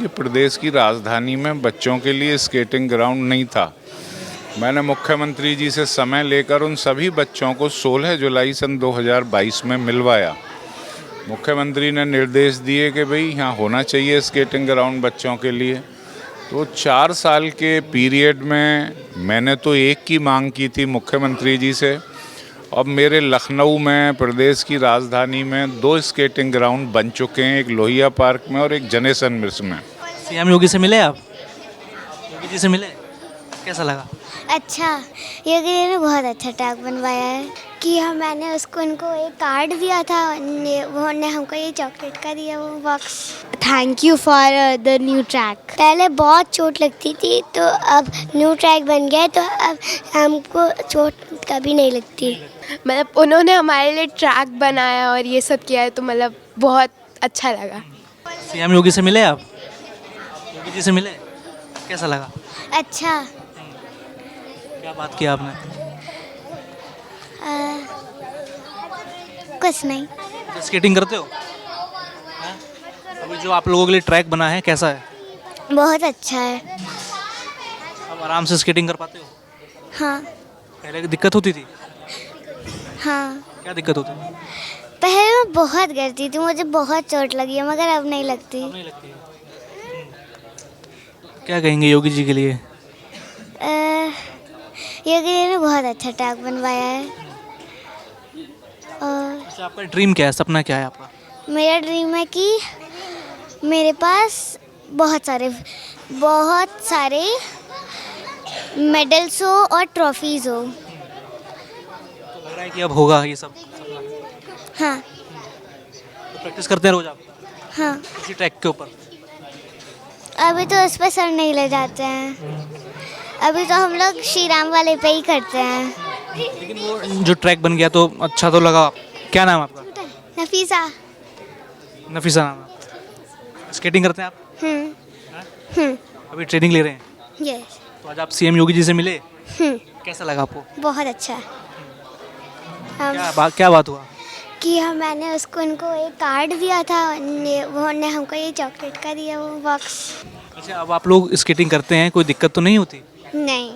ये प्रदेश की राजधानी में बच्चों के लिए स्केटिंग ग्राउंड नहीं था। मैंने मुख्यमंत्री जी से समय लेकर उन सभी बच्चों को 16 जुलाई सन 2022 में मिलवाया। मुख्यमंत्री ने निर्देश दिए कि भाई यहाँ होना चाहिए स्केटिंग ग्राउंड बच्चों के लिए। तो 4 साल के पीरियड में मैंने तो एक की मांग की थी मुख्यमंत्री जी से। अब मेरे लखनऊ में, प्रदेश की राजधानी में 2 स्केटिंग ग्राउंड बन चुके हैं, एक लोहिया पार्क में और एक जनेसन मिर्स में। सीएम योगी से मिले आप? योगी जी से मिले, कैसा लगा? अच्छा, योगी जी ने बहुत अच्छा ट्रैक बनवाया है कि मैंने उनको एक कार्ड दिया था, उन्होंने हमको ये चॉकलेट का दिया वो box. Thank you for the new track. पहले बहुत चोट लगती थी तो अब न्यू ट्रैक बन गया है तो अब हमको चोट कभी नहीं लगती। मतलब उन्होंने हमारे लिए ट्रैक बनाया और ये सब किया है तो मतलब बहुत अच्छा लगा। सीएम योगी से मिले आप? योगी जी से मिले, कैसा लगा? अच्छा, क्या बात की आपने? कुछ नहीं। तो स्केटिंग करते हो? हैं? अभी जो आप लोगों के लिए ट्रैक बना है कैसा है? बहुत अच्छा है। अब आराम से स्केटिंग कर पाते हो? हाँ पहले दिक्कत होती थी? हाँ, क्या दिक्कत होती थी? पहले मैं बहुत करती थी, मुझे बहुत चोट लगी है मगर अब नहीं लगती। अब नहीं लगती है। क्या कहेंगे योगी जी के लिए? योगी जी ने बहुत अच्छा ट्रैक बनवाया है और अच्छा, आपका ड्रीम क्या है, सपना क्या है आपका? मेरा ड्रीम है कि मेरे पास बहुत सारे मेडल्स हो और ट्रॉफीज हो। तो लग रहा है कि अब होगा ये सब सपना। हाँ तो प्रैक्टिस करते हैं रोज आप हाँ, उसी ट्रैक के ऊपर? अभी तो उस पर सर नहीं ले जाते हैं, अभी तो हम लोग श्री राम वाले पे ही करते हैं। लेकिन वो जो ट्रैक बन गया तो अच्छा तो लगा। क्या नाम है आपका? नफीसा। नफीसा नाम है। स्केटिंग करते हैं आप? हम्म अभी ट्रेनिंग ले रहे हैं? यस। तो आज आप सीएम योगी जी से मिले, कैसा लगा आपको? बहुत अच्छा। क्या बात हुआ? कि मैंने उनको एक कार्ड दिया था, उन्होंने हमको ये चॉकलेट का दिया वो बॉक्स। अच्छा, अब आप लोग स्केटिंग करते हैं, कोई दिक्कत तो नहीं होती? नहीं।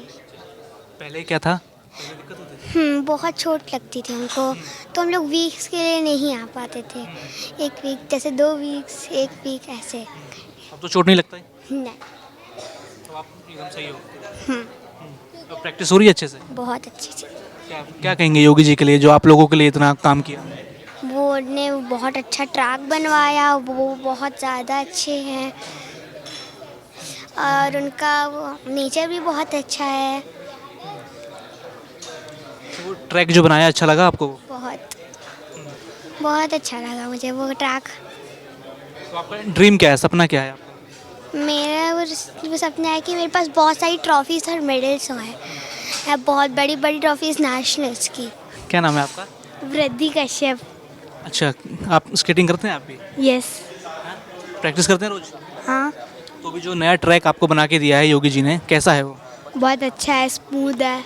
पहले क्या था? पहले दिक्कत होती थी? बहुत चोट लगती थी हमको तो हम लोग वीक्स के लिए नहीं आ पाते थे। एक वीक जैसे 2 वीक्स, 1 वीक ऐसे। अब तो चोट नहीं लगता है? नहीं। तो आप एकदम सही हो। अब प्रैक्टिस हो रही है अच्छे से? बहुत अच्छी थी। क्या कहेंगे योगी जी के लिए जो आप लोगों के लिए इतना काम किया? वो ने बहुत अच्छा ट्रैक बनवाया, वो बहुत ज़्यादा अच्छे हैं और उनका वो नेचर भी बहुत अच्छा है। तो वो ट्रैक जो बनाया अच्छा लगा आपको? बहुत अच्छा लगा मुझे वो ट्रैक। तो आपका ड्रीम क्या है, सपना क्या है आपका? मेरा वो सपना है कि मेरे पास बहुत सारी ट्रॉफीज़ और मेडल्स हैं, बहुत बड़ी बड़ी ट्रॉफीज़ नेशनल्स की। क्या नाम है आपका? वृद्धि कश्यप। अच्छा, आप स्केटिंग करते हैं आप भी? यस। प्रैक्टिस करते हैं रोज? हाँ, तो अभी जो नया ट्रैक आपको बना के दिया है योगी जी ने, कैसा है वो? बहुत अच्छा है, स्मूथ है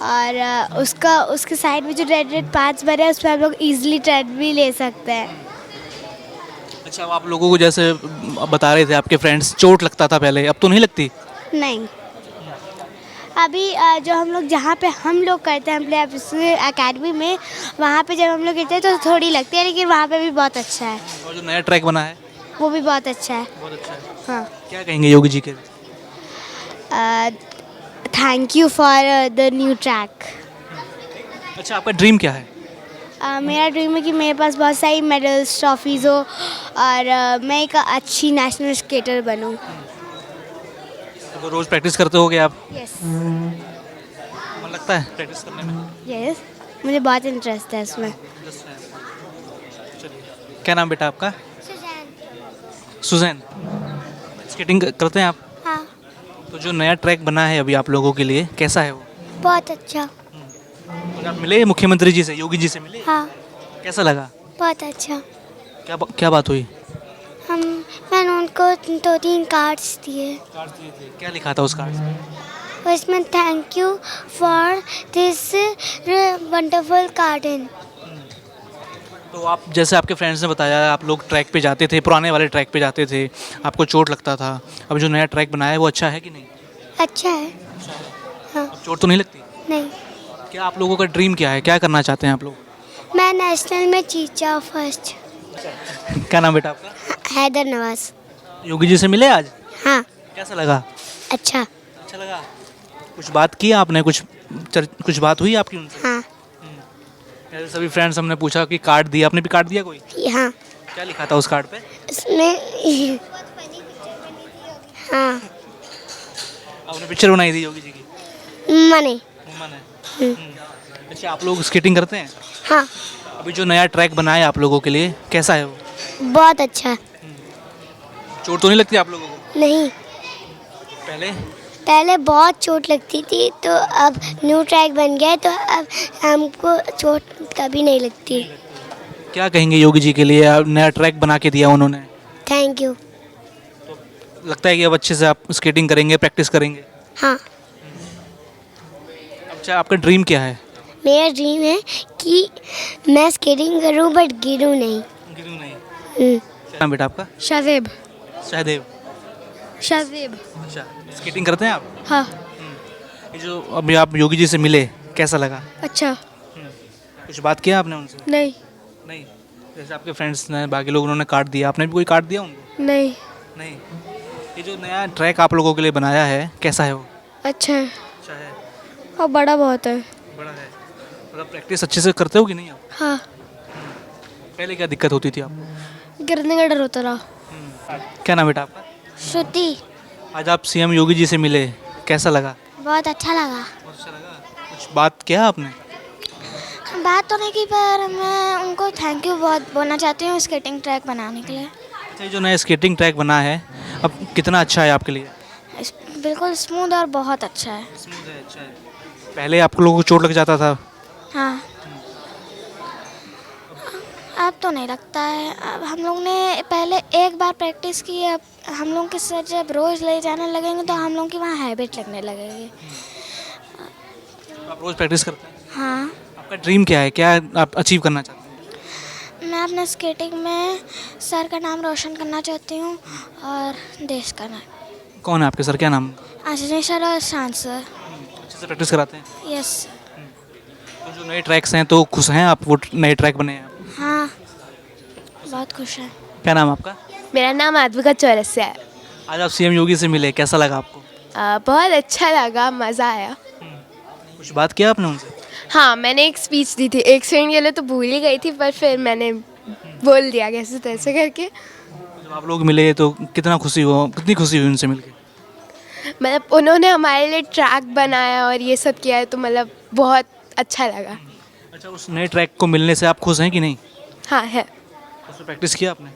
और उसके साइड में जो रेड रेड पार्ट्स बने हैं उस पर हम लोग इजीली ट्रेड भी ले सकते हैं। अच्छा, अब आप लोगों को जैसे बता रहे थे आपके फ्रेंड्स, चोट लगता था पहले, अब तो नहीं लगती? नहीं, अभी जो हम लोग जहाँ पे हम लोग करते हैं अपने एकेडमी में, वहाँ पे जब हम लोग गिरते हैं तो थोड़ी लगती है, लेकिन वहाँ पे भी बहुत अच्छा है। और जो नया ट्रैक बना है वो भी बहुत अच्छा है। बहुत अच्छा है। हाँ। क्या कहेंगे योगी जी के? Thank you for the new track. अच्छा, आपका ड्रीम क्या है? मेरा ड्रीम है कि मेरे पास बहुत सारी मेडल्स, ट्रॉफीज़ हो और मैं एक अच्छी नेशनल स्केटर बनूं। तो रोज प्रैक्टिस करते होगे आप? यस। मन लगता है प्रैक्टिस करने में? यस, मुझे बहुत इंटरेस्ट है इसमें। चलिए, क्या नाम बेटा आपका? सुजैन। स्केटिंग करते हैं आप? हाँ, तो जो नया ट्रैक बना है अभी आप लोगों के लिए, कैसा है वो? बहुत अच्छा। और आप मिले मुख्यमंत्री जी से, योगी जी से मिले? हाँ, कैसा लगा? बहुत अच्छा। क्या बात हुई? मैंने उनको 2-3 कार्ड्स दिए, क्या लिखा था उस कार्ड में? उसमें thank you for this wonderful garden. तो आप जैसे आपके फ्रेंड्स ने बताया आप लोग ट्रैक पे जाते थे, पुराने वाले ट्रैक पे जाते थे, आपको चोट लगता था। अब जो नया ट्रैक बनाया है वो अच्छा है कि नहीं? अच्छा है। हाँ। अब चोट तो नहीं लगती? नहीं, क्या आप लोगों का ड्रीम क्या है, क्या करना चाहते हैं आप लोग? मैं नेशनल में जीता फर्स्ट। क्या नाम बेटा आपका? हैदर नवाज। योगी जी से मिले आज? हाँ। कैसा लगा? अच्छा। अच्छा लगा। कुछ बात की आपने, कुछ बात हुई आपकी उनसे? हाँ। ऐसे सभी फ्रेंड्स हमने पूछा कि कार्ड दिया, आपने भी कार्ड दिया कोई? हाँ। क्या लिखा था उस कार्ड पे? उसमें हाँ, आपने पिक्चर बनाई थी योगी जी की? मनी। मन है। अच्छा, आप लोग स्केटिंग करते हैं? हाँ, अभी जो नया ट्रैक बना है आप लोगों के लिए, कैसा है वो? बहुत अच्छा। चोट तो नहीं लगती आप लोगों को? नहीं, पहले पहले बहुत चोट लगती थी, तो अब न्यू ट्रैक बन गया है, तो अब हमको चोट कभी नहीं लगती। क्या कहेंगे योगी जी के लिए, अब नया ट्रैक बना के दिया उन्होंने? Thank you. लगता है कि अब अच्छे से आप स्केटिंग करेंगे, प्रैक्टिस करेंगे? हाँ, अच्छा, आपका ड्रीम क्या है? मेरा ड्रीम है कि मैं स्केटिंग करूं बट गिरूं नहीं। गिरूं नहीं। हम्म। क्या नाम बेटा आपका? शादेब। सहदेव। शादेब। अच्छा, स्केटिंग करते हैं आप? हाँ। ये जो अभी आप योगी जी से मिले, कैसा लगा? अच्छा। कुछ बात किया आपने उनसे? नहीं। नहीं। जैसे आपके फ्रेंड्स ने, बाकी लोग, उन्होंने कार्ड दिया, आपने भी कोई कार्ड दिया उनको? नहीं। नहीं। ये जो नया ट्रैक आप लोगों के लिए बनाया है, कैसा है वो? अच्छा है अच्छा है। और बड़ा बहुत है। बड़ा है। मतलब प्रैक्टिस अच्छे से करते हो कि नहीं आप? हाँ। पहले क्या दिक्कत होती थी आपको? गिरने का डर होता रहा। क्या नाम बेटा आपका? श्रुति। आज आप सीएम योगी जी से मिले, कैसा लगा? बहुत अच्छा लगा। अच्छा लगा। कुछ बात किया आपने? बात तो नहीं की, पर मैं उनको थैंक यू बहुत बोलना चाहती हूँ स्केटिंग ट्रैक बनाने के लिए। अच्छा, ये जो नया स्केटिंग ट्रैक बना है, अब कितना अच्छा है आपके लिए? बिल्कुल स्मूथ और बहुत अच्छा है। स्मूथ है, अच्छा है। पहले आप लोगों को चोट लग जाता था? हाँ, अब तो नहीं लगता है। अब हम लोग ने पहले एक बार प्रैक्टिस की, अब हम लोग के सर जब रोज़ ले जाने लगेंगे तो हम लोग की वहाँ हैबिट लगने लगेगी। आप रोज़ प्रैक्टिस करते हैं? हाँ, आपका ड्रीम क्या है, क्या आप अचीव करना चाहते हैं? मैं अपने स्केटिंग में सर का नाम रोशन करना चाहती हूँ और देश का नाम। कौन है आपके सर, क्या नाम? आशीष सर और शांत सर। अच्छे से प्रैक्टिस कराते हैं? यस। तो जो नए ट्रैक्स हैं, तो खुश हैं आप, वो नए ट्रैक बने हैं? हाँ, बहुत खुश हैं। क्या नाम आपका? मेरा नाम आद्विका चौरसिया है। आज आप सीएम योगी से मिले, कैसा लगा आपको? बहुत अच्छा लगा, मज़ा आया। कुछ बात किया आपने उनसे? हाँ, मैंने एक स्पीच दी थी, एक सेकंड के लिए तो भूल ही गई थी, पर फिर मैंने बोल दिया कैसे तैसे करके। जब आप लोग मिले तो कितना खुशी हुआ, कितनी खुशी हुई उनसे मिलके? मतलब उन्होंने हमारे लिए ट्रैक बनाया और ये सब किया है, तो मतलब बहुत अच्छा लगा। अच्छा, उस नए ट्रैक को मिलने से आप खुश हैं कि नहीं? हाँ है। उसमें प्रैक्टिस किया आपने?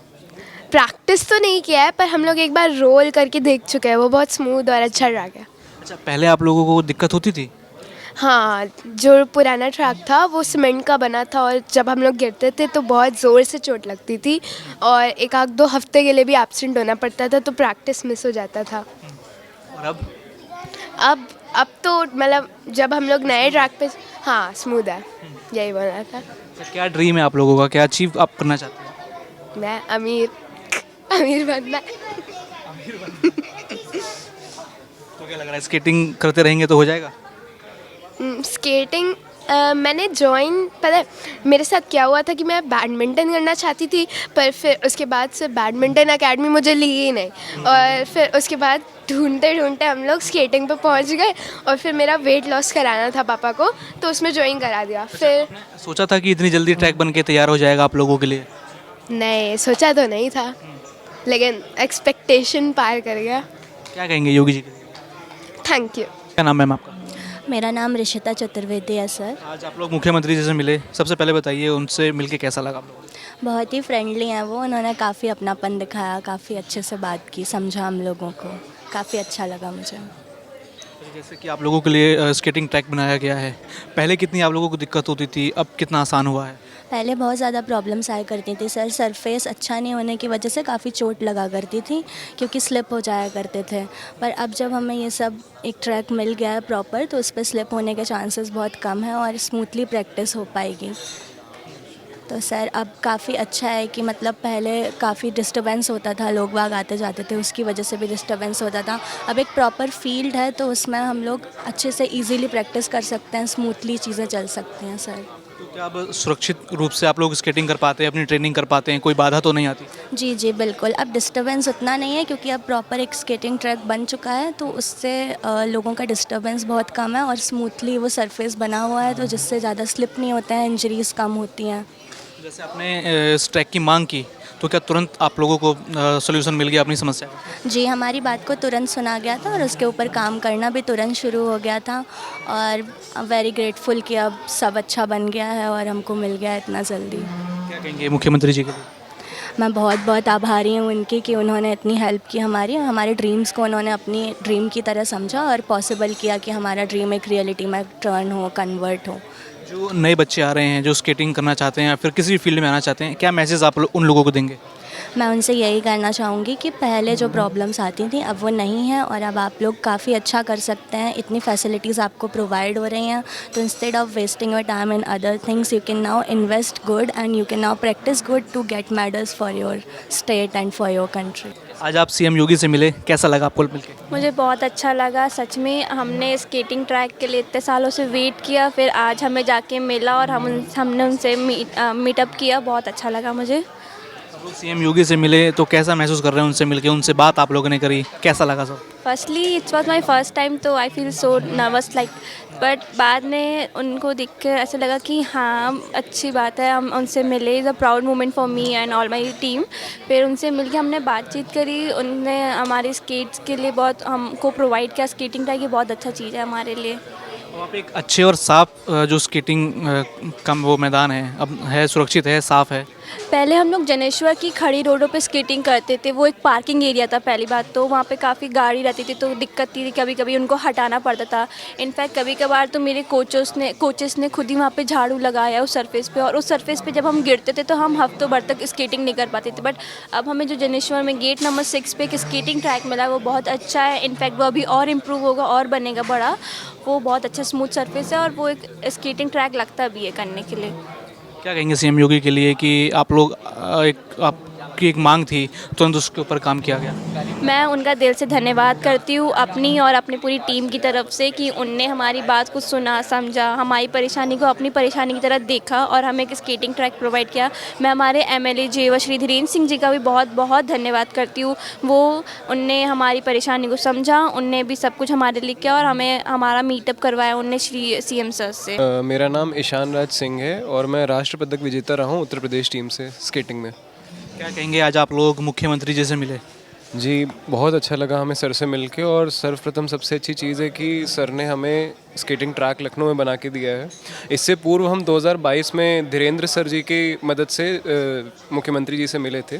प्रैक्टिस तो नहीं किया है, पर हम लोग एक बार रोल करके देख चुके हैं, वो बहुत स्मूथ और अच्छा रहा गया। अच्छा, पहले आप लोगों को दिक्कत होती थी? हाँ, जो पुराना ट्रैक था वो सीमेंट का बना था, और जब हम लोग गिरते थे तो बहुत ज़ोर से चोट लगती थी, और एक आध 2 हफ्ते के लिए भी एब्सेंट होना पड़ता था, तो प्रैक्टिस मिस हो जाता था। और अब? अब तो मतलब जब हम लोग नए ट्रैक पे, हाँ स्मूथ है, यही बोलना था। तो क्या ड्रीम है आप लोगों का, क्या अचीव आप करना चाहते हैं? मैं अमीर बनना। तो क्या लग रहा है, स्केटिंग करते रहेंगे तो हो जाएगा? स्केटिंग मैंने ज्वाइन, पता है मेरे साथ क्या हुआ था कि मैं बैडमिंटन करना चाहती थी, पर फिर उसके बाद से बैडमिंटन एकेडमी मुझे ली ही नहीं, और फिर उसके बाद ढूंढते ढूंढते हम लोग स्केटिंग पे पहुंच गए, और फिर मेरा वेट लॉस कराना था पापा को, तो उसमें ज्वाइन करा दिया। फिर सोचा था कि इतनी जल्दी ट्रैक बन के तैयार हो जाएगा आप लोगों के लिए? नहीं, सोचा तो नहीं था, लेकिन एक्सपेक्टेशन पार कर गया। क्या कहेंगे योगी जी के लिए? Thank you. क्या नाम है मैम आपका? मेरा नाम ऋषिता चतुर्वेदी है सर। आज आप लोग मुख्यमंत्री जी से मिले, सबसे पहले बताइए उनसे मिलके कैसा लगा आप लोगों को? बहुत ही फ्रेंडली हैं वो, उन्होंने काफ़ी अपनापन दिखाया, काफ़ी अच्छे से बात की, समझा हम लोगों को, काफ़ी अच्छा लगा मुझे। जैसे कि आप लोगों के लिए स्केटिंग ट्रैक बनाया गया है, पहले कितनी आप लोगों को दिक्कत होती थी, अब कितना आसान हुआ है? पहले बहुत ज़्यादा प्रॉब्लम्स आया करती थी सर, सरफेस अच्छा नहीं होने की वजह से काफ़ी चोट लगा करती थी, क्योंकि स्लिप हो जाया करते थे। पर अब जब हमें ये सब एक ट्रैक मिल गया है प्रॉपर, तो उस पर स्लिप होने के चांसेस बहुत कम हैं और स्मूथली प्रैक्टिस हो पाएगी। तो सर अब काफ़ी अच्छा है कि मतलब पहले काफ़ी डिस्टर्बेंस होता था, लोग बाग आते जाते थे, उसकी वजह से भी डिस्टर्बेंस होता था। अब एक प्रॉपर फील्ड है तो उसमें हम लोग अच्छे से इजीली प्रैक्टिस कर सकते हैं, स्मूथली चीज़ें चल सकती हैं सर। तो क्या अब सुरक्षित रूप से आप लोग स्केटिंग कर पाते हैं, अपनी ट्रेनिंग कर पाते हैं, कोई बाधा तो नहीं आती? जी जी बिल्कुल, अब डिस्टर्बेंस उतना नहीं है क्योंकि अब प्रॉपर एक स्केटिंग ट्रैक बन चुका है, तो उससे लोगों का डिस्टर्बेंस बहुत कम है और स्मूथली वो सरफेस बना हुआ है, तो जिससे ज़्यादा स्लिप नहीं होता है, इंजरीज कम होती हैं। जैसे आपने इस ट्रैक की मांग की तो क्या तुरंत आप लोगों को सोल्यूशन मिल गया अपनी समस्या का? जी, हमारी बात को तुरंत सुना गया था और उसके ऊपर काम करना भी तुरंत शुरू हो गया था और वेरी ग्रेटफुल कि अब सब अच्छा बन गया है और हमको मिल गया इतना जल्दी। क्या कहेंगे मुख्यमंत्री जी के लिए? मैं बहुत बहुत आभारी हूँ उनकी कि उन्होंने इतनी हेल्प की हमारी, हमारे ड्रीम्स को उन्होंने अपनी ड्रीम की तरह समझा और पॉसिबल किया कि हमारा ड्रीम एक रियलिटी में टर्न हो, कन्वर्ट हो। जो नए बच्चे आ रहे हैं जो स्केटिंग करना चाहते हैं या फिर किसी भी फील्ड में आना चाहते हैं, क्या मैसेज आप उन लोगों को देंगे? मैं उनसे यही कहना चाहूँगी कि पहले जो प्रॉब्लम्स आती थी अब वो नहीं है और अब आप लोग काफ़ी अच्छा कर सकते हैं, इतनी फैसिलिटीज़ आपको प्रोवाइड हो रही हैं, तो instead of wasting your time in other things you can now invest good and you can now practice good to get medals for your state and for your country. आज आप CM योगी से मिले, कैसा लगा आपको मिलके? मुझे बहुत अच्छा लगा सच में। हमने स्केटिंग ट्रैक के लिए इतने सालों से वेट किया, फिर आज हमें जाके मिला और हमने उनसे मीटअप किया, बहुत अच्छा लगा मुझे। तो सीएम योगी से मिले तो कैसा महसूस कर रहे हैं उनसे मिलके, उनसे बात आप लोगों ने करी, कैसा लगा सब? Firstly it's was my first time, तो I feel so nervous like, but बाद में उनको देख कर ऐसा लगा कि हाँ अच्छी बात है, हम उनसे मिले, is a proud moment for me and all my team. फिर उनसे मिलके हमने बातचीत करी, उनने हमारे स्केट्स के लिए बहुत हमको प्रोवाइड किया, स्केटिंग ट्रैक ये बहुत अच्छा चीज़ है हमारे लिए। तो आप एक अच्छे और साफ जो स्केटिंग का वो मैदान है अब है, सुरक्षित है, साफ़ है। पहले हम लोग जनेश्वर की खड़ी रोडों पे स्केटिंग करते थे, वो एक पार्किंग एरिया था पहली बात, तो वहाँ पे काफ़ी गाड़ी रहती थी तो दिक्कत थी, कभी कभी उनको हटाना पड़ता था। इनफैक्ट कभी कभार तो मेरे कोचेस ने खुद ही वहाँ पे झाड़ू लगाया उस सरफेस पे, और उस सरफेस पे जब हम गिरते थे तो हम हफ्तों भर तक स्केटिंग नहीं कर पाते थे। बट अब हमें जो जनेश्वर में गेट नंबर 6 पे एक स्केटिंग ट्रैक मिला, वो बहुत अच्छा है। इनफैक्ट वो अभी और इम्प्रूव होगा और बनेगा बड़ा, वो बहुत अच्छा स्मूथ सरफेस है और वो एक स्केटिंग ट्रैक लगता भी है करने के लिए। क्या कहेंगे सीएम योगी के लिए कि आप लोग आपकी एक मांग थी तुरंत उसके ऊपर काम किया गया? मैं उनका दिल से धन्यवाद करती हूँ अपनी और अपनी पूरी टीम की तरफ से कि उनने हमारी बात को सुना, समझा, हमारी परेशानी को अपनी परेशानी की तरह देखा और हमें एक स्केटिंग ट्रैक प्रोवाइड किया। मैं हमारे एमएलए जेवा श्री धीरेन्द्र सिंह जी का भी बहुत बहुत धन्यवाद करती हूँ। उनने हमारी परेशानी को समझा, उनने भी सब कुछ हमारे लिए किया और हमें हमारा मीटअप करवाया उनने श्री सीएम सर से। मेरा नाम ईशान राज सिंह है और मैं राष्ट्र पदक विजेता रहा हूँ उत्तर प्रदेश टीम से स्केटिंग में। क्या कहेंगे आज आप लोग मुख्यमंत्री जी से मिले? जी, बहुत अच्छा लगा हमें सर से मिलके और सर्वप्रथम सबसे अच्छी चीज़ है कि सर ने हमें स्केटिंग ट्रैक लखनऊ में बना के दिया है। इससे पूर्व हम 2022 में धीरेन्द्र सर जी की मदद से मुख्यमंत्री जी से मिले थे।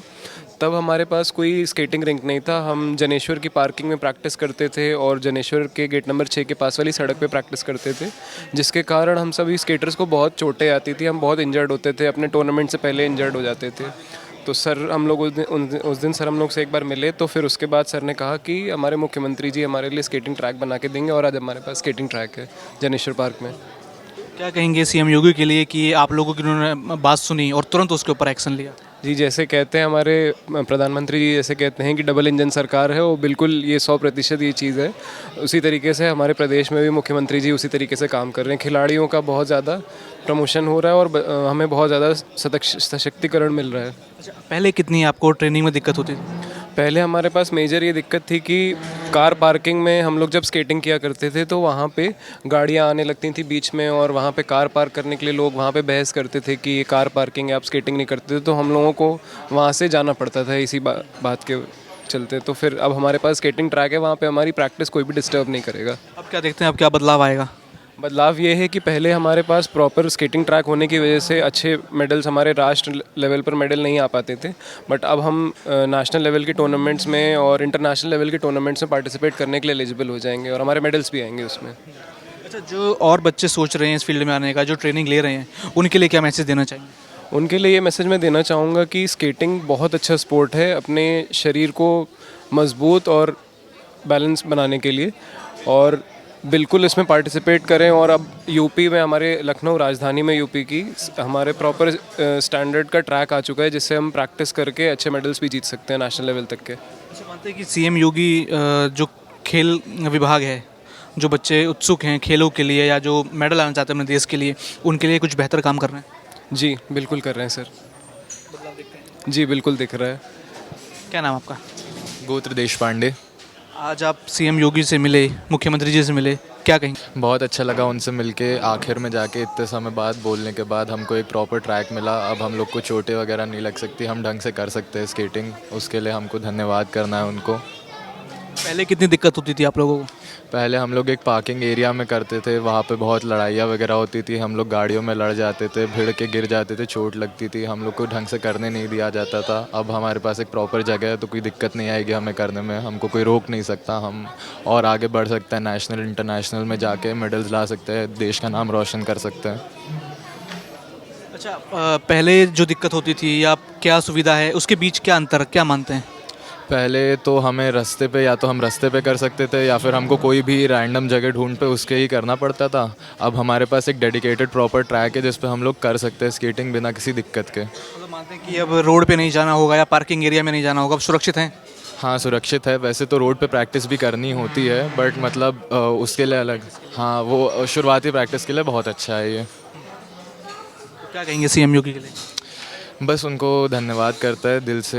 तब हमारे पास कोई स्केटिंग रिंक नहीं था, हम जनेश्वर की पार्किंग में प्रैक्टिस करते थे और जनेश्वर के गेट नंबर 6 के पास वाली सड़क पे प्रैक्टिस करते थे, जिसके कारण हम सभी स्केटर्स को बहुत चोटें आती थी, हम बहुत इंजर्ड होते थे, अपने टूर्नामेंट से पहले इंजर्ड हो जाते थे। तो सर हम लोग उस दिन सर हम लोग से एक बार मिले, तो फिर उसके बाद सर ने कहा कि हमारे मुख्यमंत्री जी हमारे लिए स्केटिंग ट्रैक बना के देंगे और आज हमारे पास स्केटिंग ट्रैक है जनेश्वर पार्क में। क्या कहेंगे सीएम योगी के लिए कि आप लोगों की उन्होंने बात सुनी और तुरंत उसके ऊपर एक्शन लिया? जी, जैसे कहते हैं हमारे प्रधानमंत्री जी जैसे कहते हैं कि डबल इंजन सरकार है, वो बिल्कुल ये 100% ये चीज़ है। उसी तरीके से हमारे प्रदेश में भी मुख्यमंत्री जी उसी तरीके से काम कर रहे हैं। खिलाड़ियों का बहुत ज़्यादा प्रमोशन हो रहा है और हमें बहुत ज़्यादा सशक्तिकरण मिल रहा है। पहले कितनी आपको ट्रेनिंग में दिक्कत होती थी? पहले हमारे पास मेजर ये दिक्कत थी कि कार पार्किंग में हम लोग जब स्केटिंग किया करते थे तो वहाँ पे गाड़ियाँ आने लगती थी बीच में और वहाँ पे कार पार्क करने के लिए लोग वहाँ पे बहस करते थे कि ये कार पार्किंग है, आप स्केटिंग नहीं करते थे, तो हम लोगों को वहाँ से जाना पड़ता था इसी बात के चलते। तो फिर अब हमारे पास स्केटिंग ट्रैक है, वहाँ पे हमारी प्रैक्टिस कोई भी डिस्टर्ब नहीं करेगा। अब क्या देखते हैं, अब क्या बदलाव आएगा? बदलाव ये है कि पहले हमारे पास प्रॉपर स्केटिंग ट्रैक होने की वजह से अच्छे मेडल्स, हमारे राष्ट्र लेवल पर मेडल नहीं आ पाते थे, बट अब हम नेशनल लेवल के टूर्नामेंट्स में और इंटरनेशनल लेवल के टूर्नामेंट्स में पार्टिसिपेट करने के लिए एलिजिबल हो जाएंगे और हमारे मेडल्स भी आएंगे उसमें। अच्छा, जो और बच्चे सोच रहे हैं इस फील्ड में आने का, जो ट्रेनिंग ले रहे हैं, उनके लिए क्या मैसेज देना चाहिए? उनके लिए ये मैसेज मैं देना चाहूँगा कि स्केटिंग बहुत अच्छा स्पोर्ट है अपने शरीर को मजबूत और बैलेंस बनाने के लिए, और बिल्कुल इसमें पार्टिसिपेट करें। और अब यूपी में, हमारे लखनऊ राजधानी में यूपी की, हमारे प्रॉपर स्टैंडर्ड का ट्रैक आ चुका है जिससे हम प्रैक्टिस करके अच्छे मेडल्स भी जीत सकते हैं नेशनल लेवल तक के। अच्छा, मानते हैं कि सीएम योगी जो खेल विभाग है, जो बच्चे उत्सुक हैं खेलों के लिए या जो मेडल आना चाहते हैं अपने देश के लिए, उनके लिए कुछ बेहतर काम कर रहे हैं? जी बिल्कुल कर रहे हैं सर। जी बिल्कुल दिख रहा है। क्या नाम आपका? गोत्र देश पांडे। आज आप सीएम योगी से मिले, मुख्यमंत्री जी से मिले, क्या कहेंगे? बहुत अच्छा लगा उनसे मिलके, आखिर में जाके इतने समय बाद बोलने के बाद हमको एक प्रॉपर ट्रैक मिला। अब हम लोग को चोटें वगैरह नहीं लग सकती, हम ढंग से कर सकते हैं स्केटिंग। उसके लिए हमको धन्यवाद करना है उनको। पहले कितनी दिक्कत होती थी आप लोगों को? पहले हम लोग एक पार्किंग एरिया में करते थे, वहाँ पे बहुत लड़ाइयाँ वगैरह होती थी, हम लोग गाड़ियों में लड़ जाते थे, भिड़ के गिर जाते थे, चोट लगती थी, हम लोग को ढंग से करने नहीं दिया जाता था। अब हमारे पास एक प्रॉपर जगह है तो कोई दिक्कत नहीं आएगी हमें करने में, हमको कोई रोक नहीं सकता। हम और आगे बढ़ सकते हैं, नेशनल इंटरनेशनल में जाके मेडल्स ला सकते हैं, देश का नाम रोशन कर सकते हैं। अच्छा, पहले जो दिक्कत होती थी या क्या सुविधा है, उसके बीच क्या अंतर, क्या मानते हैं? पहले तो हमें रास्ते पे, या तो हम रास्ते पे कर सकते थे या फिर हमको कोई भी रैंडम जगह ढूंढ पे उसके ही करना पड़ता था। अब हमारे पास एक डेडिकेटेड प्रॉपर ट्रैक है जिस पे हम लोग कर सकते हैं स्केटिंग बिना किसी दिक्कत के। मतलब मानते हैं कि अब रोड पे नहीं जाना होगा या पार्किंग एरिया में नहीं जाना होगा, अब सुरक्षित हैं? हाँ सुरक्षित है। वैसे तो रोड पे प्रैक्टिस भी करनी होती है बट मतलब उसके लिए अलग, हाँ वो शुरुआती प्रैक्टिस के लिए बहुत अच्छा है ये। तो क्या कहेंगे सीएम योगी के लिए? बस उनको धन्यवाद करता है, दिल से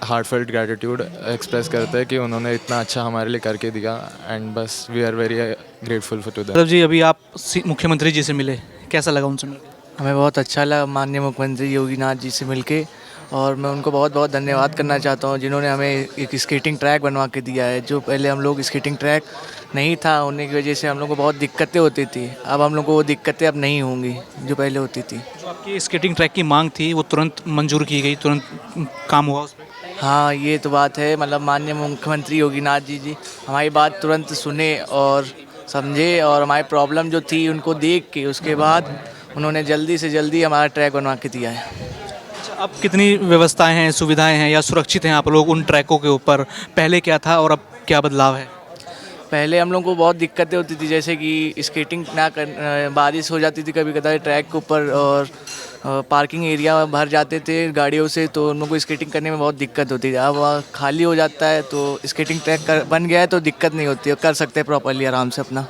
हार्टफेल्ट ग्रैटिट्यूड एक्सप्रेस करता है कि उन्होंने इतना अच्छा हमारे लिए करके दिया। एंड बस we are very grateful for to that. मतलब जी, अभी आप मुख्यमंत्री जी से मिले, कैसा लगा उनसे मिलकर? हमें बहुत अच्छा लगा माननीय मुख्यमंत्री योगीनाथ जी से मिलके, और मैं उनको बहुत बहुत धन्यवाद करना चाहता हूँ जिन्होंने हमें एक स्केटिंग ट्रैक बनवा के दिया है। जो पहले हम लोग स्केटिंग ट्रैक नहीं था होने की वजह से हम लोग को बहुत दिक्कतें होती थी, अब हम लोग को वो दिक्कतें अब नहीं होंगी जो पहले होती थी। जो आपकी स्केटिंग ट्रैक की मांग थी वो तुरंत मंजूर की गई, तुरंत काम हुआ उस पर? हाँ ये तो बात है, मतलब माननीय मुख्यमंत्री योगीनाथ जी हमारी बात तुरंत सुने और समझे, और हमारी प्रॉब्लम जो थी उनको देख के उसके बाद उन्होंने जल्दी से जल्दी हमारा ट्रैक बनवा के दिया है। अच्छा, अब कितनी व्यवस्थाएं हैं, सुविधाएं हैं या सुरक्षित हैं आप लोग उन ट्रैकों के ऊपर? पहले क्या था और अब क्या बदलाव है? पहले हम लोग को बहुत दिक्कतें होती थी, जैसे कि स्केटिंग ना कर, बारिश हो जाती थी कभी कभार ट्रैक के ऊपर, और पार्किंग एरिया भर जाते थे गाड़ियों से, तो उन लोगों को स्केटिंग करने में बहुत दिक्कत होती थी। अब खाली हो जाता है तो स्केटिंग ट्रैक बन गया है तो दिक्कत नहीं होती है, कर सकते हैं प्रॉपरली आराम से अपना।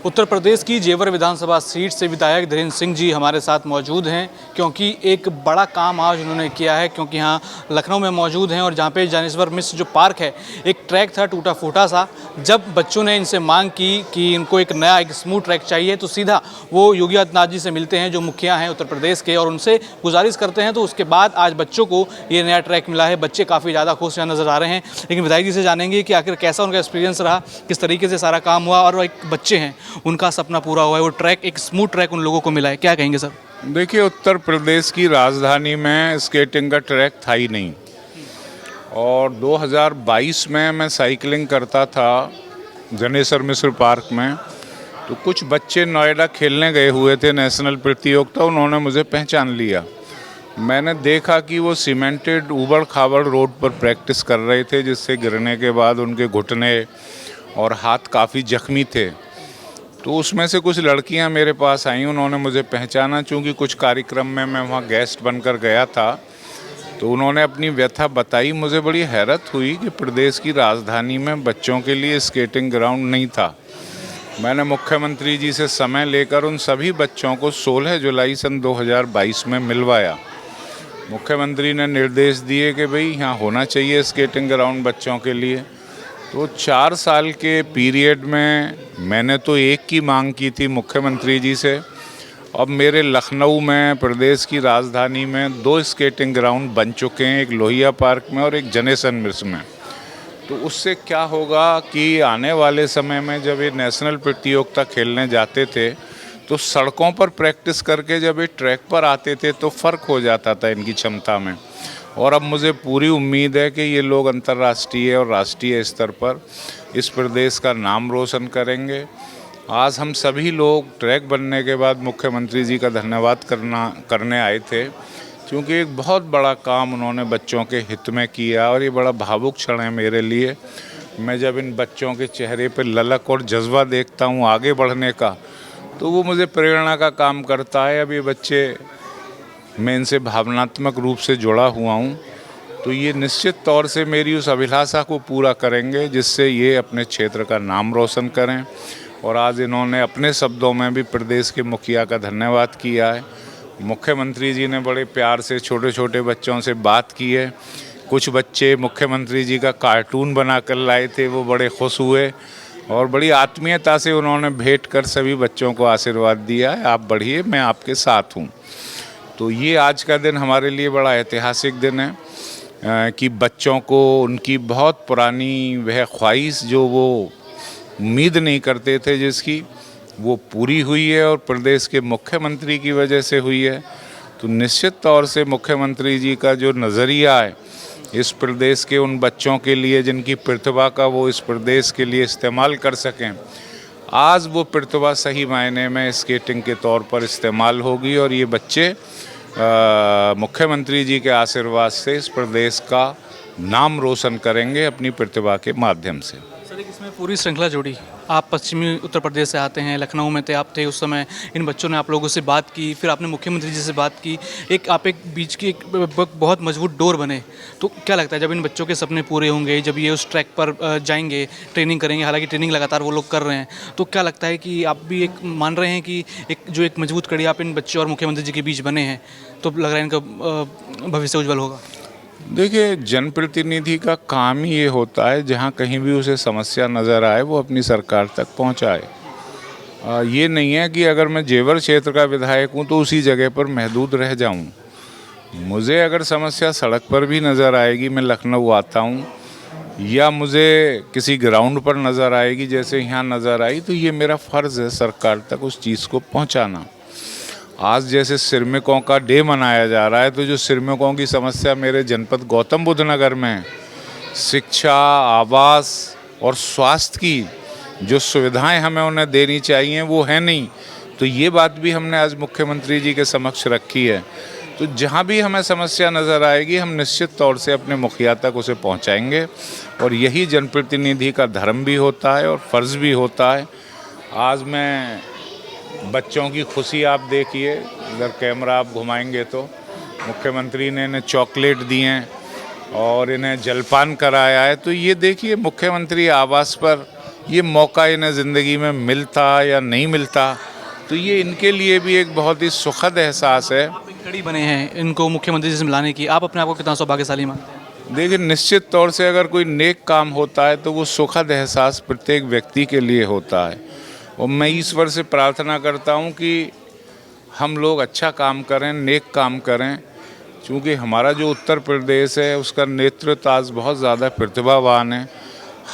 उत्तर प्रदेश की जेवर विधानसभा सीट से विधायक धीरेन्द्र सिंह जी हमारे साथ मौजूद हैं, क्योंकि एक बड़ा काम आज उन्होंने किया है। क्योंकि यहाँ लखनऊ में मौजूद हैं और जहाँ पे ज्ञानेश्वर मिश्र जो पार्क है, एक ट्रैक था टूटा फूटा सा, जब बच्चों ने इनसे मांग की कि इनको एक नया एक स्मूथ ट्रैक चाहिए, तो सीधा वो योगी आदित्यनाथ जी से मिलते हैं जो मुखिया हैं उत्तर प्रदेश के, और उनसे गुजारिश करते हैं। तो उसके बाद आज बच्चों को ये नया ट्रैक मिला है। बच्चे काफ़ी ज़्यादा खुश नज़र आ रहे हैं। लेकिन विधायक जी से जानेंगे कि आखिर कैसा उनका एक्सपीरियंस रहा, किस तरीके से सारा काम हुआ, और एक बच्चे हैं उनका सपना पूरा हुआ है, वो ट्रैक एक स्मूथ ट्रैक उन लोगों को मिला है। क्या कहेंगे सर? देखिए, उत्तर प्रदेश की राजधानी में स्केटिंग का ट्रैक था ही नहीं, और 2022 में मैं साइकिलिंग करता था ज्ञानेश्वर मिश्र पार्क में, तो कुछ बच्चे नोएडा खेलने गए हुए थे नेशनल प्रतियोगिता, उन्होंने मुझे पहचान लिया। मैंने देखा कि वो सीमेंटेड ऊबड़ खाबड़ रोड पर प्रैक्टिस कर रहे थे, जिससे गिरने के बाद उनके घुटने और हाथ काफ़ी जख्मी थे। तो उसमें से कुछ लड़कियां मेरे पास आईं, उन्होंने मुझे पहचाना। चूँकि कुछ कार्यक्रम में मैं वहाँ गेस्ट बनकर गया था, तो उन्होंने अपनी व्यथा बताई। मुझे बड़ी हैरत हुई कि प्रदेश की राजधानी में बच्चों के लिए स्केटिंग ग्राउंड नहीं था। मैंने मुख्यमंत्री जी से समय लेकर उन सभी बच्चों को 16 जुलाई सन 2022 में मिलवाया। मुख्यमंत्री ने निर्देश दिए कि भाई यहाँ होना चाहिए स्केटिंग ग्राउंड बच्चों के लिए। तो 4 साल के पीरियड में मैंने तो एक की मांग की थी मुख्यमंत्री जी से। अब मेरे लखनऊ में, प्रदेश की राजधानी में 2 स्केटिंग ग्राउंड बन चुके हैं, एक लोहिया पार्क में और एक ज्ञानेश्वर मिश्र में। तो उससे क्या होगा कि आने वाले समय में जब ये नेशनल प्रतियोगिता खेलने जाते थे तो सड़कों पर प्रैक्टिस करके जब ये ट्रैक पर आते थे तो फ़र्क हो जाता था इनकी क्षमता में। और अब मुझे पूरी उम्मीद है कि ये लोग अंतर्राष्ट्रीय और राष्ट्रीय स्तर पर इस प्रदेश का नाम रोशन करेंगे। आज हम सभी लोग ट्रैक बनने के बाद मुख्यमंत्री जी का धन्यवाद करने आए थे, क्योंकि एक बहुत बड़ा काम उन्होंने बच्चों के हित में किया और ये बड़ा भावुक क्षण है मेरे लिए। मैं जब इन बच्चों के चेहरे पर ललक और जज्बा देखता हूँ आगे बढ़ने का, तो वो मुझे प्रेरणा का काम करता है। अब ये बच्चे, मैं इनसे भावनात्मक रूप से जुड़ा हुआ हूँ, तो ये निश्चित तौर से मेरी उस अभिलाषा को पूरा करेंगे जिससे ये अपने क्षेत्र का नाम रोशन करें। और आज इन्होंने अपने शब्दों में भी प्रदेश के मुखिया का धन्यवाद किया है। मुख्यमंत्री जी ने बड़े प्यार से छोटे छोटे बच्चों से बात की है। कुछ बच्चे मुख्यमंत्री जी का कार्टून बना कर लाए थे, वो बड़े खुश हुए और बड़ी आत्मीयता से उन्होंने भेंट कर सभी बच्चों को आशीर्वाद दिया है, आप बढ़िए, मैं आपके साथ हूँ। तो ये आज का दिन हमारे लिए बड़ा ऐतिहासिक दिन है कि बच्चों को उनकी बहुत पुरानी वह ख्वाहिश जो वो उम्मीद नहीं करते थे जिसकी, वो पूरी हुई है और प्रदेश के मुख्यमंत्री की वजह से हुई है। तो निश्चित तौर से मुख्यमंत्री जी का जो नज़रिया है इस प्रदेश के उन बच्चों के लिए जिनकी प्रतिभा का वो इस प्रदेश के लिए इस्तेमाल कर सकें, आज वो प्रतिभा सही मायने में स्केटिंग के तौर पर इस्तेमाल होगी और ये बच्चे मुख्यमंत्री जी के आशीर्वाद से इस प्रदेश का नाम रोशन करेंगे अपनी प्रतिभा के माध्यम से। सर, एक इसमें पूरी श्रृंखला जुड़ी। आप पश्चिमी उत्तर प्रदेश से आते हैं, लखनऊ में थे, आप थे उस समय, इन बच्चों ने आप लोगों से बात की, फिर आपने मुख्यमंत्री जी से बात की, आप एक बीच की एक बहुत मजबूत डोर बने। तो क्या लगता है जब इन बच्चों के सपने पूरे होंगे, जब ये उस ट्रैक पर जाएंगे, ट्रेनिंग करेंगे, हालांकि ट्रेनिंग लगातार वो लोग कर रहे हैं, तो क्या लगता है कि आप भी एक मान रहे हैं कि एक मजबूत कड़ी आप इन बच्चों और मुख्यमंत्री जी के बीच बने हैं, तो लग रहा है इनका भविष्य उज्ज्वल होगा? देखिए, जनप्रतिनिधि का काम ही ये होता है जहाँ कहीं भी उसे समस्या नज़र आए वो अपनी सरकार तक पहुँचाए। ये नहीं है कि अगर मैं जेवर क्षेत्र का विधायक हूँ तो उसी जगह पर महदूद रह जाऊँ। मुझे अगर समस्या सड़क पर भी नज़र आएगी, मैं लखनऊ आता हूँ, या मुझे किसी ग्राउंड पर नज़र आएगी जैसे यहाँ नज़र आई, तो ये मेरा फ़र्ज़ है सरकार तक उस चीज़ को पहुँचाना। आज जैसे श्रमिकों का डे मनाया जा रहा है, तो जो श्रमिकों की समस्या मेरे जनपद गौतम बुद्ध नगर में शिक्षा, आवास और स्वास्थ्य की जो सुविधाएं हमें उन्हें देनी चाहिए वो है नहीं, तो ये बात भी हमने आज मुख्यमंत्री जी के समक्ष रखी है। तो जहां भी हमें समस्या नज़र आएगी हम निश्चित तौर से अपने मुखिया तक उसे पहुंचाएंगे और यही जनप्रतिनिधि का धर्म भी होता है और फ़र्ज़ भी होता है। आज मैं बच्चों की खुशी आप देखिए, इधर कैमरा आप घुमाएंगे तो मुख्यमंत्री ने इन्हें चॉकलेट दिए हैं और इन्हें जलपान कराया है। तो ये देखिए, मुख्यमंत्री आवास पर ये मौका इन्हें ज़िंदगी में मिलता या नहीं मिलता, तो ये इनके लिए भी एक बहुत ही सुखद एहसास है। आप एक कड़ी बने हैं इनको मुख्यमंत्री जी से मिलाने की, आप अपने आप को कितना सौभाग्यशाली मानते हैं? देखिए, निश्चित तौर से अगर कोई नेक काम होता है तो वो सुखद एहसास प्रत्येक व्यक्ति के लिए होता है और मैं ईश्वर से प्रार्थना करता हूँ कि हम लोग अच्छा काम करें, नेक काम करें, क्योंकि हमारा जो उत्तर प्रदेश है उसका नेतृत्व आज बहुत ज़्यादा प्रतिभावान है।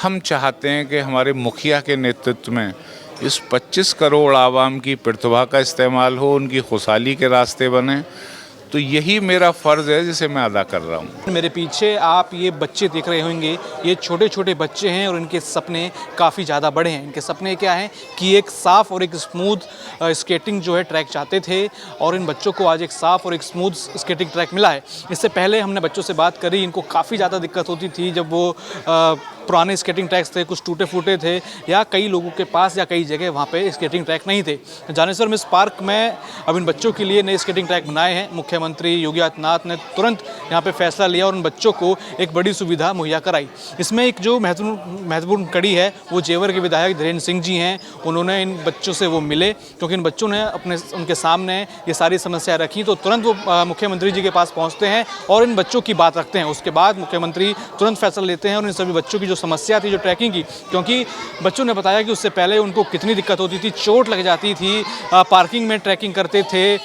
हम चाहते हैं कि हमारे मुखिया के नेतृत्व में इस 25 करोड़ आवाम की प्रतिभा का इस्तेमाल हो, उनकी खुशहाली के रास्ते बने। तो यही मेरा फ़र्ज़ है जिसे मैं अदा कर रहा हूँ। मेरे पीछे आप ये बच्चे देख रहे होंगे, ये छोटे छोटे बच्चे हैं और इनके सपने काफ़ी ज़्यादा बड़े हैं। इनके सपने क्या हैं कि एक साफ़ और एक स्मूथ स्केटिंग जो है ट्रैक चाहते थे और इन बच्चों को आज एक साफ़ और एक स्मूथ स्केटिंग ट्रैक मिला है। इससे पहले हमने बच्चों से बात करी, इनको काफ़ी ज़्यादा दिक्कत होती थी जब वो पुराने स्केटिंग ट्रैक्स थे, कुछ टूटे फूटे थे या कई लोगों के पास या कई जगह वहाँ पे स्केटिंग ट्रैक नहीं थे। जानेश्वर मिस पार्क में अब इन बच्चों के लिए नए स्केटिंग ट्रैक बनाए हैं। मुख्यमंत्री योगी आदित्यनाथ ने तुरंत यहाँ पे फैसला लिया और उन बच्चों को एक बड़ी सुविधा मुहैया कराई। इसमें एक जो महत्वपूर्ण कड़ी है वो जेवर के विधायक धीरेन्द्र सिंह जी हैं। उन्होंने इन बच्चों से वो मिले क्योंकि इन बच्चों ने उनके सामने ये सारी समस्या रखी, तो तुरंत वो मुख्यमंत्री जी के पास पहुँचते हैं और इन बच्चों की बात रखते हैं। उसके बाद मुख्यमंत्री तुरंत फैसला लेते हैं और इन सभी बच्चों की जो समस्या थी जो ट्रैकिंग की, क्योंकि बच्चों ने बताया कि उससे पहले उनको कितनी दिक्कत होती थी, चोट लग जाती थी, पार्किंग में ट्रैकिंग करते थे,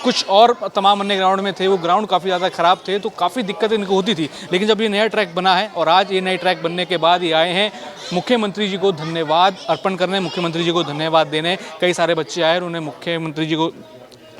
कुछ और तमाम अन्य ग्राउंड में थे, वो ग्राउंड काफ़ी ज़्यादा ख़राब थे, तो काफ़ी दिक्कतें इनको होती थी। लेकिन जब ये नया ट्रैक बना है और आज ये नए ट्रैक बनने के बाद ये आए हैं मुख्यमंत्री जी को धन्यवाद अर्पण करने, मुख्यमंत्री जी को धन्यवाद देने। कई सारे बच्चे आए और उन्हें मुख्यमंत्री जी को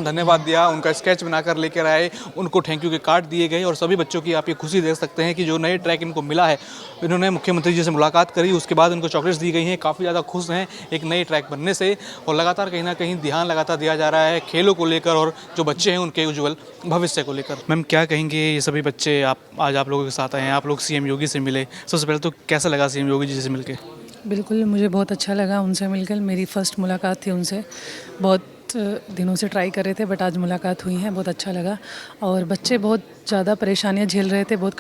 धन्यवाद दिया, उनका स्केच बनाकर लेकर आए, उनको थैंक यू के कार्ड दिए गए और सभी बच्चों की आप ये खुशी देख सकते हैं कि जो नए ट्रैक इनको मिला है, इन्होंने मुख्यमंत्री जी से मुलाकात करी, उसके बाद उनको चॉकलेट्स दी गई हैं, काफ़ी ज़्यादा खुश हैं एक नए ट्रैक बनने से और लगातार कहीं ना कहीं ध्यान लगातार दिया जा रहा है खेलों को लेकर और जो बच्चे हैं उनके उज्ज्वल भविष्य को लेकर। मैम क्या कहेंगे, ये सभी बच्चे आज आप लोगों के साथ आए हैं, आप लोग सीएम योगी से मिले, सबसे पहले तो कैसा लगा सीएम योगी जी से मिलकर? बिल्कुल मुझे बहुत अच्छा लगा उनसे मिलकर, मेरी फ़र्स्ट मुलाकात थी उनसे, बहुत दिनों से ट्राई कर रहे थे बट आज मुलाकात हुई है, बहुत अच्छा लगा। और बच्चे बहुत ज़्यादा परेशानियां झेल रहे थे, बहुत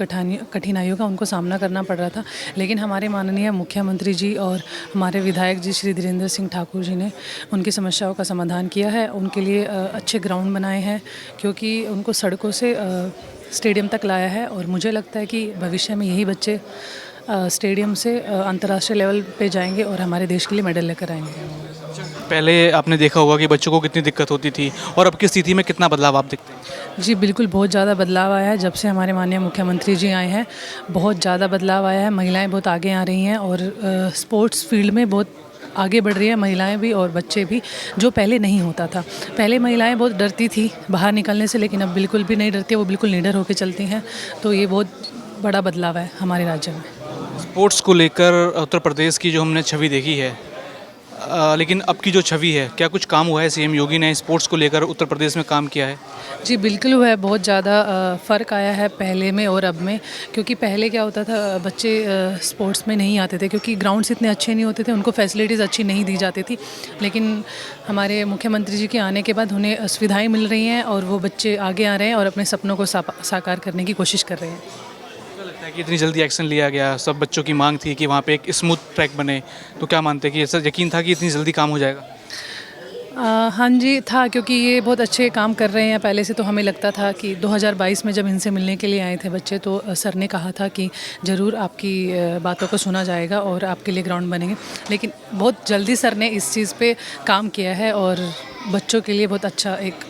कठिनाइयों का उनको सामना करना पड़ रहा था, लेकिन हमारे माननीय मुख्यमंत्री जी और हमारे विधायक जी श्री धीरेन्द्र सिंह ठाकुर जी ने उनकी समस्याओं का समाधान किया है। उनके लिए अच्छे ग्राउंड बनाए हैं, क्योंकि उनको सड़कों से स्टेडियम तक लाया है और मुझे लगता है कि भविष्य में यही बच्चे स्टेडियम से अंतर्राष्ट्रीय लेवल पे जाएंगे और हमारे देश के लिए मेडल लेकर आएंगे। पहले आपने देखा होगा कि बच्चों को कितनी दिक्कत होती थी और अब की स्थिति में कितना बदलाव आप देखते हैं? जी बिल्कुल, बहुत ज़्यादा बदलाव आया है जब से हमारे माननीय मुख्यमंत्री जी आए हैं, बहुत ज़्यादा बदलाव आया है। महिलाएं बहुत आगे आ रही हैं और स्पोर्ट्स फील्ड में बहुत आगे बढ़ रही है महिलाएं भी और बच्चे भी, जो पहले नहीं होता था। पहले महिलाएं बहुत डरती थी बाहर निकलने से, लेकिन अब बिल्कुल भी नहीं डरती, वो बिल्कुल निडर होकर चलती हैं। तो ये बहुत बड़ा बदलाव है हमारे राज्य में। स्पोर्ट्स को लेकर उत्तर प्रदेश की जो हमने छवि देखी है, लेकिन अब की जो छवि है, क्या कुछ काम हुआ है? सीएम योगी ने स्पोर्ट्स को लेकर उत्तर प्रदेश में काम किया है? जी बिल्कुल हुआ है, बहुत ज़्यादा फ़र्क आया है पहले में और अब में, क्योंकि पहले क्या होता था, बच्चे स्पोर्ट्स में नहीं आते थे क्योंकि ग्राउंड्स इतने अच्छे नहीं होते थे, उनको फैसिलिटीज़ अच्छी नहीं दी जाती थी। लेकिन हमारे मुख्यमंत्री जी के आने के बाद उन्हें सुविधाएँ मिल रही हैं और वो बच्चे आगे आ रहे हैं और अपने सपनों को साकार करने की कोशिश कर रहे हैं। लगता है कि इतनी जल्दी एक्शन लिया गया, सब बच्चों की मांग थी कि वहाँ पे एक स्मूथ ट्रैक बने, तो क्या मानते हैं कि ऐसा यकीन था कि इतनी जल्दी काम हो जाएगा? हाँ जी था, क्योंकि ये बहुत अच्छे काम कर रहे हैं। पहले से तो हमें लगता था कि 2022 में जब इनसे मिलने के लिए आए थे बच्चे, तो सर ने कहा था कि ज़रूर आपकी बातों को सुना जाएगा और आपके लिए ग्राउंड बनेंगे, लेकिन बहुत जल्दी सर ने इस चीज़ पे काम किया है और बच्चों के लिए बहुत अच्छा एक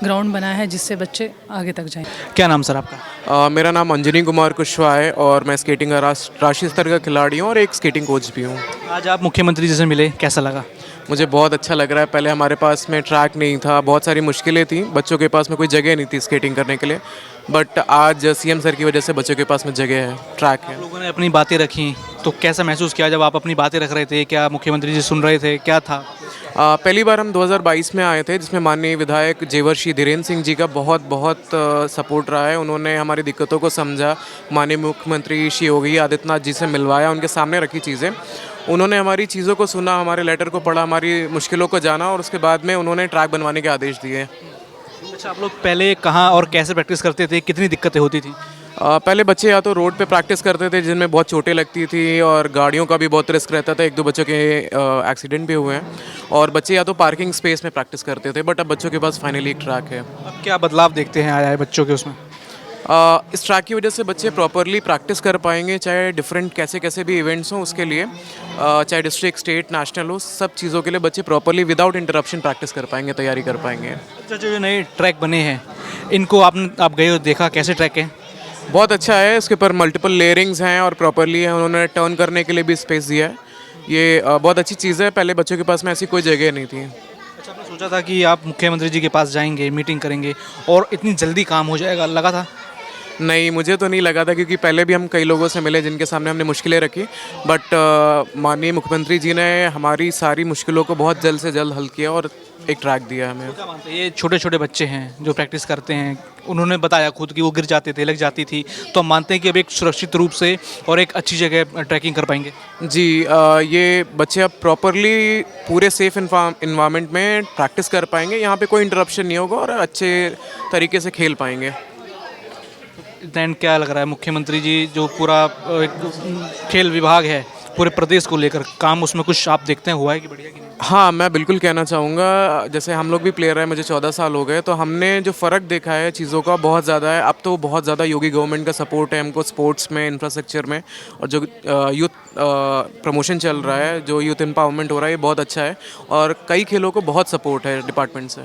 ग्राउंड बनाया है जिससे बच्चे आगे तक जाएं। क्या नाम सर आपका? मेरा नाम अंजनी कुमार कुशवाहा है और मैं स्केटिंग का राष्ट्रीय स्तर का खिलाड़ी हूँ और एक स्केटिंग कोच भी हूँ। आज आप मुख्यमंत्री जी से मिले, कैसा लगा? मुझे बहुत अच्छा लग रहा है। पहले हमारे पास में ट्रैक नहीं था, बहुत सारी मुश्किलें थी, बच्चों के पास में कोई जगह नहीं थी स्केटिंग करने के लिए, बट आज सीएम सर की वजह से बच्चों के पास में जगह है, ट्रैक है। लोगों ने अपनी बातें रखी, तो कैसा महसूस किया जब आप अपनी बातें रख रहे थे? क्या मुख्यमंत्री जी सुन रहे थे, क्या था? पहली बार हम 2022 में आए थे, जिसमें माननीय विधायक जेवर श्री धीरेन्द्र सिंह जी का बहुत सपोर्ट रहा है। उन्होंने हमारी दिक्कतों को समझा, माननीय मुख्यमंत्री श्री योगी आदित्यनाथ जी से मिलवाया, उनके सामने रखी चीज़ें, उन्होंने हमारी चीज़ों को सुना, हमारे लेटर को पढ़ा, हमारी मुश्किलों को जाना और उसके बाद में उन्होंने ट्रैक बनवाने के आदेश दिए। अच्छा, आप लोग पहले कहाँ और कैसे प्रैक्टिस करते थे, कितनी दिक्कतें होती थी? पहले बच्चे या तो रोड पे प्रैक्टिस करते थे जिनमें बहुत चोटें लगती थी और गाड़ियों का भी बहुत रिस्क रहता था, 1-2 बच्चों के एक्सीडेंट भी हुए हैं, और बच्चे या तो पार्किंग स्पेस में प्रैक्टिस करते थे, बट अब बच्चों के पास फाइनली एक ट्रैक है। अब क्या बदलाव देखते हैं आया है बच्चों के उसमें? इस ट्रैक की वजह से बच्चे प्रॉपरली प्रैक्टिस कर पाएंगे, चाहे डिफरेंट कैसे भी इवेंट्स हों उसके लिए, चाहे डिस्ट्रिक्ट, स्टेट, नेशनल हो, सब चीज़ों के लिए बच्चे प्रॉपरली विदाउट इंटरप्शन प्रैक्टिस कर पाएंगे, तैयारी कर पाएंगे। अच्छा, जो नए ट्रैक बने हैं, इनको आप गए हो, देखा कैसे ट्रैक है? बहुत अच्छा है, इसके ऊपर मल्टीपल लेयरिंग्स हैं और प्रॉपरली है, उन्होंने टर्न करने के लिए भी स्पेस दिया है। ये बहुत अच्छी चीज़ है, पहले बच्चों के पास में ऐसी कोई जगह नहीं थी। अच्छा, आपने सोचा था कि आप मुख्यमंत्री जी के पास जाएंगे, मीटिंग करेंगे और इतनी जल्दी काम हो जाएगा, लगा था? नहीं, मुझे तो नहीं लगा था, क्योंकि पहले भी हम कई लोगों से मिले जिनके सामने हमने मुश्किलें रखी, बट माननीय मुख्यमंत्री जी ने हमारी सारी मुश्किलों को बहुत जल्द से जल्द हल किया और एक ट्रैक दिया हमें। क्या मानते हैं, ये छोटे छोटे बच्चे हैं जो प्रैक्टिस करते हैं, उन्होंने बताया खुद कि वो गिर जाते थे, लग जाती थी, तो हम मानते हैं कि अब एक सुरक्षित रूप से और एक अच्छी जगह ट्रैकिंग कर पाएंगे? जी, ये बच्चे अब प्रॉपरली पूरे सेफ इन्वायरमेंट में प्रैक्टिस कर पाएंगे, यहाँ पे कोई इंटरप्शन नहीं होगा और अच्छे तरीके से खेल पाएंगे। दैन क्या लग रहा है, मुख्यमंत्री जी जो पूरा एक खेल विभाग है पूरे प्रदेश को लेकर काम, उसमें कुछ आप देखते हैं हुआ है कि बढ़िया कि नहीं? हाँ, मैं बिल्कुल कहना चाहूँगा, जैसे हम लोग भी प्लेयर हैं, मुझे 14 साल हो गए, तो हमने जो फ़र्क देखा है चीज़ों का बहुत ज़्यादा है। अब तो बहुत ज़्यादा योगी गवर्नमेंट का सपोर्ट है हमको स्पोर्ट्स में, इंफ्रास्ट्रक्चर में, और जो यूथ प्रमोशन चल रहा है, जो यूथ एम्पावरमेंट हो रहा है, ये बहुत अच्छा है और कई खेलों को बहुत सपोर्ट है डिपार्टमेंट से।